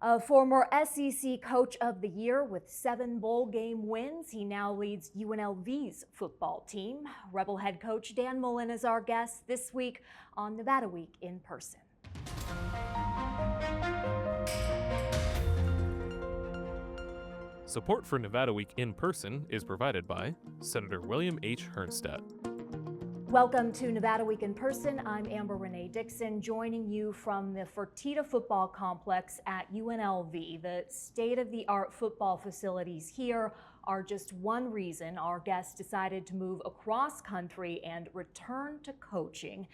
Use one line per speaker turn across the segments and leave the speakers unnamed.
A former SEC Coach of the Year with 7 bowl game wins, he now leads UNLV's football team. Rebel head coach Dan Mullen is our guest this week on Nevada Week in Person.
Support for Nevada Week in Person is provided by Senator William H. Hernstedt.
Welcome to Nevada Week in Person. I'm Amber Renee Dixon, joining you from the Fertitta Football Complex at UNLV. The state-of-the-art football facilities here are just one reason our guest decided to move across country and return to coaching.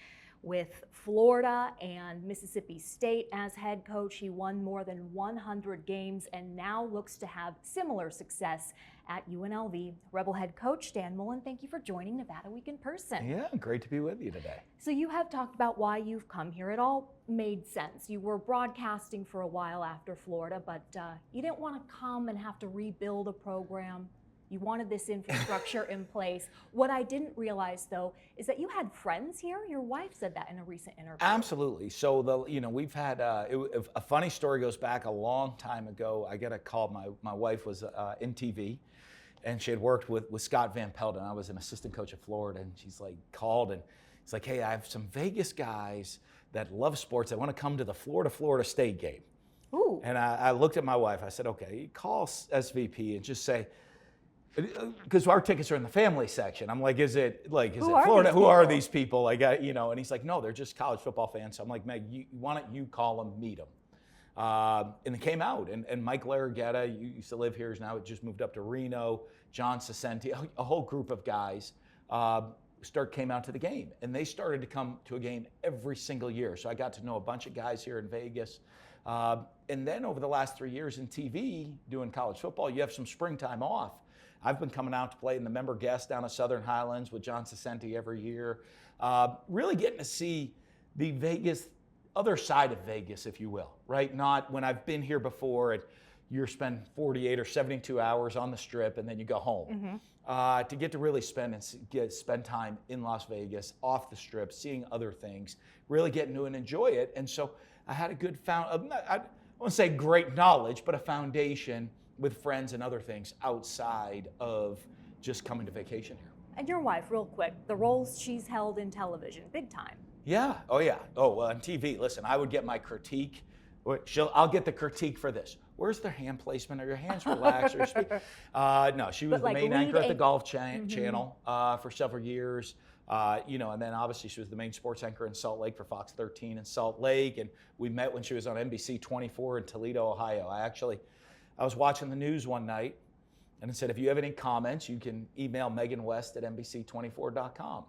With Florida and Mississippi State as head coach, he won more than 100 games and now looks to have similar success at UNLV. Rebel head coach Dan Mullen, thank you for joining Nevada Week in Person.
Yeah, great to be with you today.
So you have talked about why you've come here. It all made sense. You were broadcasting for a while after Florida, but you didn't want to come and have to rebuild a program. You wanted this infrastructure in place. What I didn't realize, though, is that you had friends here. Your wife said that in a recent interview.
Absolutely. So we've had a funny story goes back a long time ago. I got a call. My wife was in TV, and she had worked with Scott Van Pelt, and I was an assistant coach at Florida. And she's like called, and it's like, hey, I have some Vegas guys that love sports. They want to come to the Florida State game.
Ooh.
And I looked at my wife. I said, okay, call SVP and just say. Because our tickets are in the family section. I'm like, is it Florida? Who are these people? Like, and he's like, no, they're just college football fans. So I'm like, Meg, why don't you call them, meet them? And it came out. And Mike Larraguetta, used to live here, is now just moved up to Reno. John Cicenti, a whole group of guys came out to the game. And they started to come to a game every single year. So I got to know a bunch of guys here in Vegas. And then over the last 3 years in TV, doing college football, you have some springtime off. I've been coming out to play in the member guest down at Southern Highlands with John Cicenti every year. Really getting to see the Vegas, other side of Vegas, if you will, right? Not when I've been here before and you spend 48 or 72 hours on the Strip and then you go home. Mm-hmm. To get to really spend time in Las Vegas, off the Strip, seeing other things, really getting to and enjoy it. And so I had a good I won't say great knowledge, but a foundation with friends and other things outside of just coming to vacation here.
And your wife, real quick, the roles she's held in television, big time.
Yeah, oh yeah. Oh, well, on TV, listen, I would get my critique. I'll get the critique for this. Where's their hand placement? Are your hands relaxed? Or speak? No, she was the main anchor at the Golf Channel for several years. And then obviously she was the main sports anchor in Salt Lake for Fox 13 in Salt Lake. And we met when she was on NBC 24 in Toledo, Ohio. I was watching the news one night, and it said, if you have any comments, you can email Megan West at NBC24.com.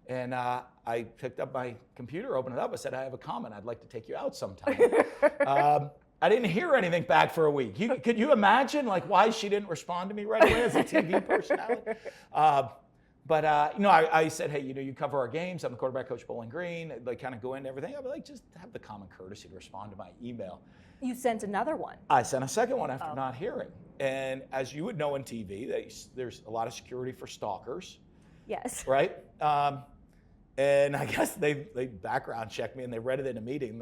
And I picked up my computer, opened it up, I said, I have a comment. I'd like to take you out sometime. I didn't hear anything back for a week. Could you imagine why she didn't respond to me right away as a TV personality? I said, hey, you cover our games. I'm the quarterback coach, Bowling Green. I'd kind of go into everything. I'd be like, just have the common courtesy to respond to my email.
You sent another one.
I sent a second one after not hearing. And as you would know in TV, there's a lot of security for stalkers.
Yes. Right?
And I guess they background checked me and they read it in a meeting.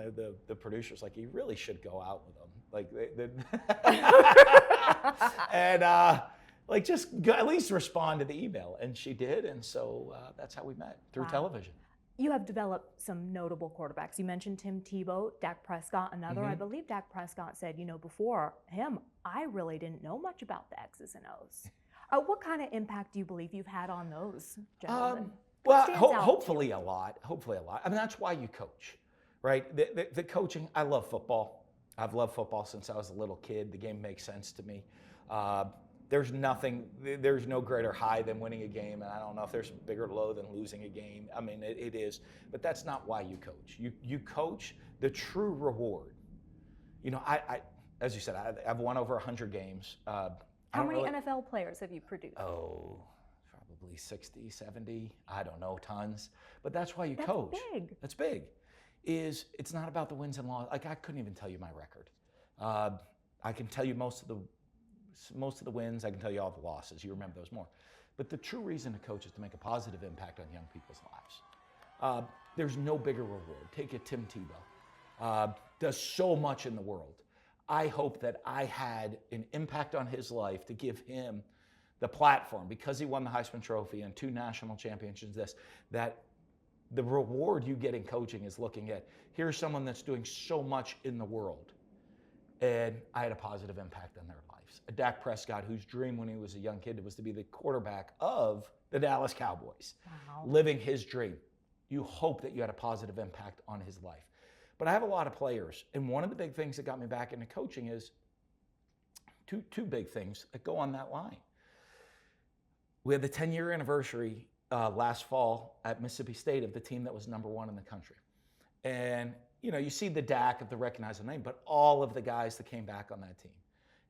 The producer's like, you really should go out with them. And just at least respond to the email. And she did. And so that's how we met, through television.
You have developed some notable quarterbacks. You mentioned Tim Tebow, Dak Prescott, another. Mm-hmm. I believe Dak Prescott said, before him, I really didn't know much about the X's and O's. What kind of impact do you believe you've had on those gentlemen?
Hopefully a lot. I mean, that's why you coach, right? The coaching, I love football. I've loved football since I was a little kid. The game makes sense to me. There's no greater high than winning a game, and I don't know if there's a bigger low than losing a game. I mean, it is, but that's not why you coach. You coach the true reward. I as you said, I've won over 100 games.
How many NFL players have you produced?
Oh, probably 60, 70. I don't know, tons. But that's why you coach. That's big. It's not about the wins and losses. I couldn't even tell you my record. I can tell you most of the wins. I can tell you all the losses. You remember those more. But the true reason to coach is to make a positive impact on young people's lives. There's no bigger reward. Take a Tim Tebow. Does so much in the world. I hope that I had an impact on his life to give him the platform, because he won the Heisman Trophy and 2 national championships, that the reward you get in coaching is looking at, here's someone that's doing so much in the world, and I had a positive impact on their lives. A Dak Prescott, whose dream when he was a young kid was to be the quarterback of the Dallas Cowboys, living his dream. You hope that you had a positive impact on his life. But I have a lot of players, and one of the big things that got me back into coaching is two big things that go on that line. We had the 10-year anniversary last fall at Mississippi State of the team that was #1 in the country. And, you see the Dak of the recognizable name, but all of the guys that came back on that team.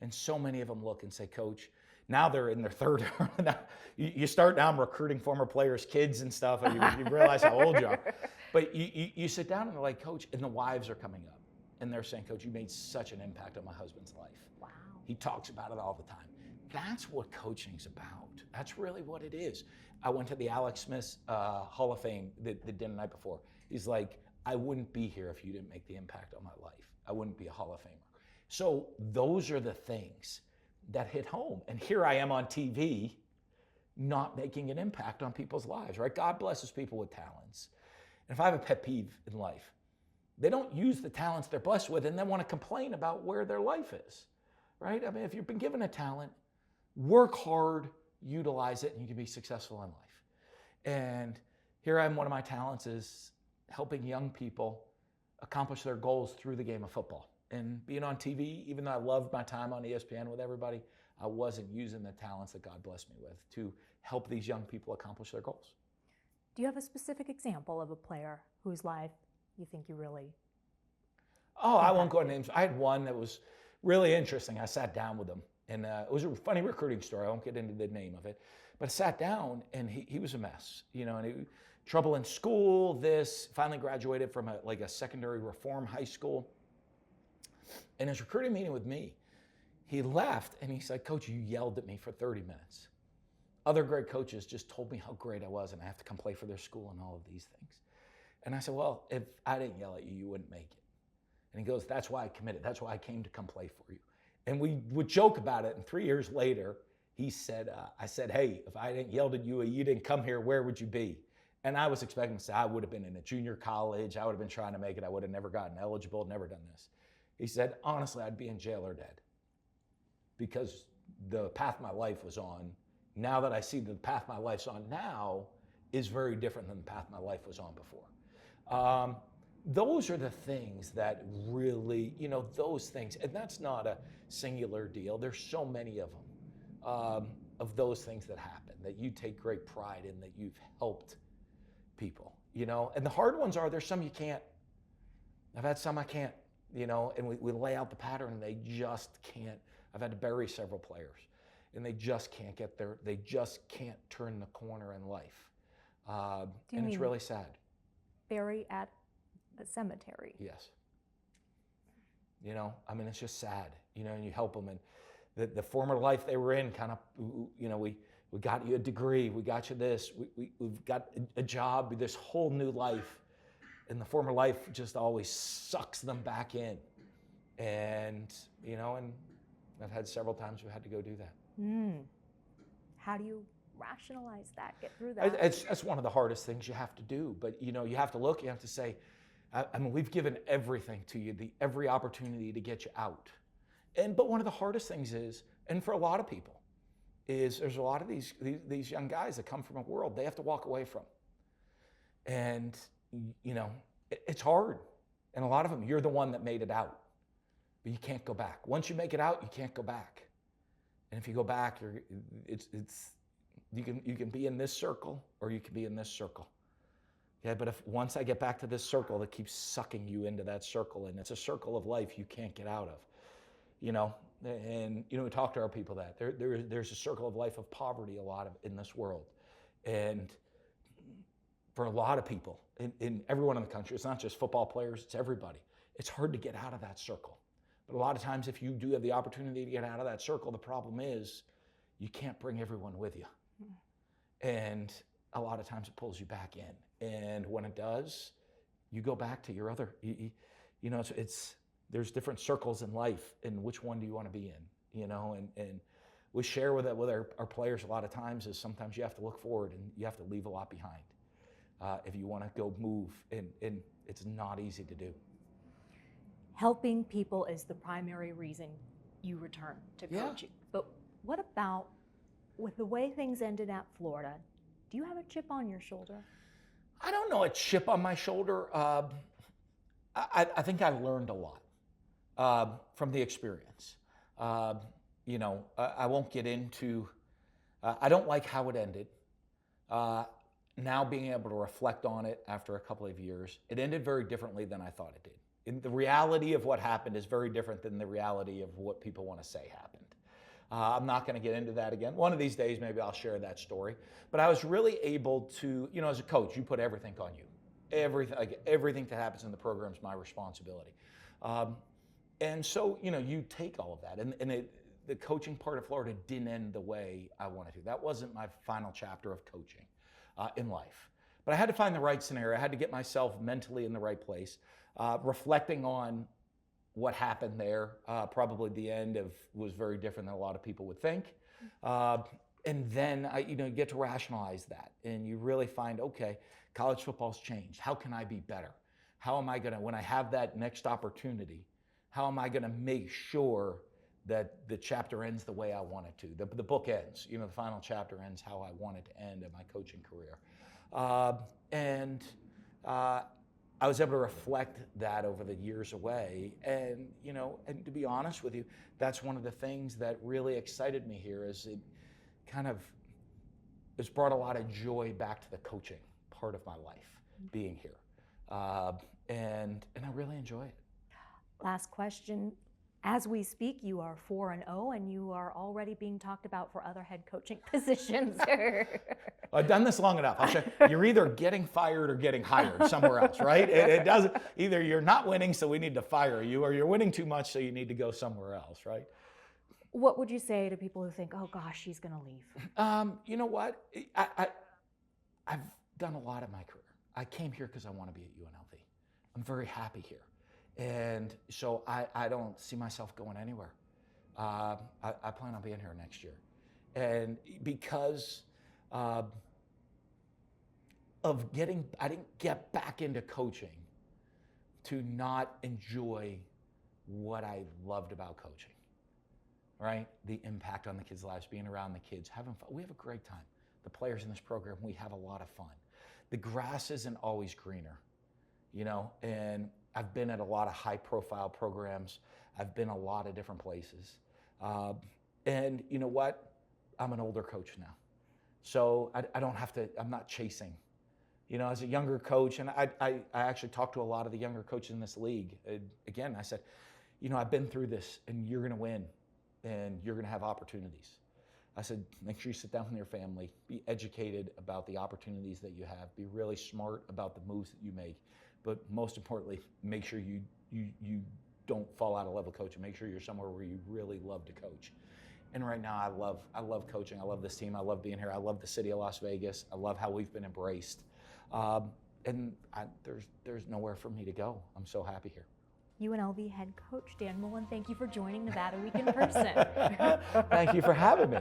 And so many of them look and say, Coach, now they're in their third. You start now recruiting former players, kids and stuff, and you realize how old you are. But you sit down and they're like, Coach, and the wives are coming up. And they're saying, Coach, you made such an impact on my husband's life.
Wow.
He talks about it all the time. That's what coaching's about. That's really what it is. I went to the Alex Smith Hall of Fame the dinner the night before. He's like, I wouldn't be here if you didn't make the impact on my life. I wouldn't be a Hall of Famer. So those are the things that hit home. And here I am on TV not making an impact on people's lives, right? God blesses people with talents. And if I have a pet peeve in life, they don't use the talents they're blessed with and then want to complain about where their life is, right? I mean, if you've been given a talent, work hard, utilize it, and you can be successful in life. And here I am, one of my talents is helping young people accomplish their goals through the game of football. And being on TV, even though I loved my time on ESPN with everybody, I wasn't using the talents that God blessed me with to help these young people accomplish their goals.
Do you have a specific example of a player whose life you think you really...
Oh, I won't go into names. I had one that was really interesting. I sat down with him, and it was a funny recruiting story. I won't get into the name of it. But I sat down, and he was a mess, and he, trouble in school, finally graduated from a secondary reform high school. In his recruiting meeting with me, he left, and he said, Coach, you yelled at me for 30 minutes. Other great coaches just told me how great I was, and I have to come play for their school and all of these things. And I said, well, if I didn't yell at you, you wouldn't make it. And he goes, that's why I committed. That's why I came to come play for you. And we would joke about it. And 3 years later, he said, I said, hey, if I didn't yell at you, you didn't come here, where would you be? And I was expecting to say, I would have been in a junior college. I would have been trying to make it. I would have never gotten eligible, never done this. He said, honestly, I'd be in jail or dead, because the path my life was on, now that I see the path my life's on now, is very different than the path my life was on before. Those are the things that really, those things, and that's not a singular deal. There's so many of them, of those things that happen that you take great pride in, that you've helped people, and the hard ones are, there's some you can't. I've had some I can't, and we lay out the pattern and they just can't. I've had to bury several players and they just can't get there. They just can't turn the corner in life. And it's really sad.
Bury at a cemetery?
Yes. It's just sad, and you help them. And the former life they were in kind of, we got you a degree, we got you this, we've got a job, this whole new life. And the former life just always sucks them back in. And, and I've had several times we've had to go do that.
How do you rationalize that, get through that?
That's one of the hardest things you have to do. But, you have to look, you have to say, we've given everything to you, every opportunity to get you out. But one of the hardest things is, and for a lot of people, is there's a lot of these young guys that come from a world they have to walk away from. And, it's hard. And a lot of them, you're the one that made it out. But you can't go back. Once you make it out, you can't go back. And if you go back, you can be in this circle or you can be in this circle. Yeah, but if once I get back to this circle, that keeps sucking you into that circle, and it's a circle of life you can't get out of. And we talk to our people that there's a circle of life of poverty in this world. And for a lot of people, in everyone in the country, it's not just football players, it's everybody. It's hard to get out of that circle. But a lot of times, if you do have the opportunity to get out of that circle, the problem is you can't bring everyone with you. And a lot of times it pulls you back in. And when it does, you go back to your other, it's there's different circles in life, and which one do you want to be in, you know? And we share with our players a lot of times is sometimes you have to look forward and you have to leave a lot behind if you want to go move, and it's not easy to do.
Helping people is the primary reason you return to coaching. But what about with the way things ended at Florida? Do you have a chip on your shoulder?
I don't know, a chip on my shoulder. I think I learned a lot from the experience. You know, I won't get into, I don't like how it ended. Now being able to reflect on it after a couple of years, it ended very differently than I thought it did. And the reality of what happened is very different than the reality of what people want to say happened. I'm not going to get into that again. One of these days, maybe I'll share that story. But I was really able to, you know, as a coach, you put everything on you. Everything that happens in the program is my responsibility. And so, you know, you take all of that. And the coaching part of Florida didn't end the way I wanted to. That wasn't my final chapter of coaching in life. But I had to find the right scenario. I had to get myself mentally in the right place. Reflecting on what happened there, probably the end was very different than a lot of people would think. And then you get to rationalize that, and you really find, okay, college football's changed. How can I be better? How am I gonna, when I have that next opportunity, how am I gonna make sure that the chapter ends the way I want it to? The book ends, the final chapter ends how I want it to end in my coaching career. I was able to reflect that over the years away, and and to be honest with you, that's one of the things that really excited me here. Is it's brought a lot of joy back to the coaching part of my life, being here, and I really enjoy it.
Last question. As we speak, you are 4-0, and you are already being talked about for other head coaching positions.
I've done this long enough. You're either getting fired or getting hired somewhere else, right? It doesn't. Either you're not winning, so we need to fire you, or you're winning too much, so you need to go somewhere else, right?
What would you say to people who think, "Oh gosh, she's going to leave"?
You know what? I've done a lot in my career. I came here because I want to be at UNLV. I'm very happy here. And so I don't see myself going anywhere. I plan on being here next year. And because I didn't get back into coaching to not enjoy what I loved about coaching, right? The impact on the kids' lives, being around the kids, having fun. We have a great time. The players in this program, we have a lot of fun. The grass isn't always greener, and I've been at a lot of high-profile programs. I've been a lot of different places. And you know what? I'm an older coach now. So I don't have to, I'm not chasing. As a younger coach, and I actually talked to a lot of the younger coaches in this league. Again, I said, I've been through this, and you're going to win, and you're going to have opportunities. I said, make sure you sit down with your family, be educated about the opportunities that you have, be really smart about the moves that you make. But most importantly, make sure you don't fall out of level coaching. Make sure you're somewhere where you really love to coach. And right now, I love coaching. I love this team. I love being here. I love the city of Las Vegas. I love how we've been embraced. And there's nowhere for me to go. I'm so happy here.
UNLV head coach Dan Mullen, thank you for joining Nevada Week in Person.
Thank you for having me.